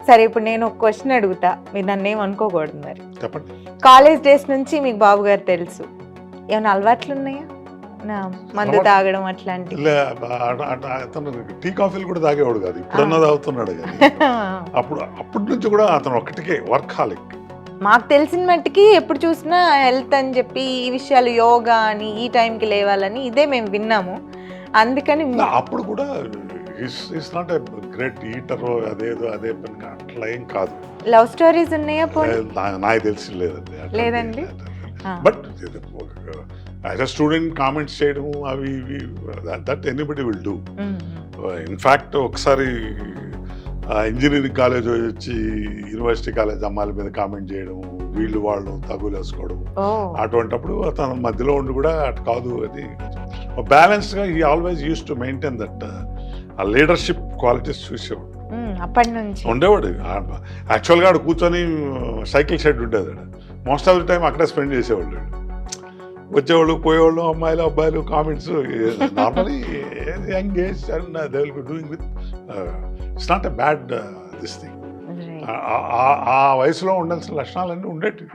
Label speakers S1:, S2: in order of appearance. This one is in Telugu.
S1: సరే ఇప్పుడు నేను ఒక క్వశ్చన్ అడుగుతా, మీరు నన్ను ఏం అనుకోకూడదు మరి.
S2: చెప్పండి.
S1: కాలేజ్ డేస్ నుంచి మీకు బాబు గారు తెలుసు, ఏమైనా అలవాట్లు ఉన్నాయా? మందు తాగడం అట్లాంటి?
S2: అతను టీ కాఫీలు కూడా తాగేవాడు కాదు, ఇప్పుడన్నా తాగుతున్నాడు కానీ అప్పటి నుంచి కూడా అతను ఒక్కటికే వర్కాలిక్.
S1: మాకు తెలిసిన మట్టికి ఎప్పుడు చూసినా హెల్త్ అని చెప్పి ఈ విషయాలు, యోగా అని, ఈ టైంకి లేవాలని ఇదే మేము విన్నాము. అందుకని
S2: అప్పుడు కూడా is not a great eater, అదేదో అదే పని అట్లా ఏం కాదు.
S1: లవ్ స్టోరీస్ ఉన్నాయా?
S2: నాకు తెలిసి లేదండి.
S1: లేదండి.
S2: But as a student comments చేయడం అవి ఇవి that anybody will do. In fact ఒకసారి ఇంజనీరింగ్ కాలేజ్ వచ్చి యూనివర్సిటీ కాలేజ్ అమ్మాయిల మీద కామెంట్ చేయడం, వీళ్ళు వాళ్ళు తగులేసుకోవడం, అటువంటిప్పుడు అతను మధ్యలో ఉండి కూడా అటు కాదు, అది బ్యాలెన్స్గా he always uses to maintain that ఆ లీడర్షిప్ క్వాలిటీస్ చూసేవాడు.
S1: అప్పటి నుంచి
S2: ఉండేవాడు. యాక్చువల్గా ఆడు కూర్చొని సైకిల్ షెడ్ ఉండేది, మోస్ట్ ఆఫ్ ది టైం అక్కడే స్పెండ్ చేసేవాళ్ళు. వచ్చేవాళ్ళు పోయేవాళ్ళు, అమ్మాయిలు అబ్బాయిలు comments, normally young age and they will be doing with, it's not a bad this thing. ఆ వయసులో ఉండాల్సిన లక్షణాలన్నీ ఉండేటివి.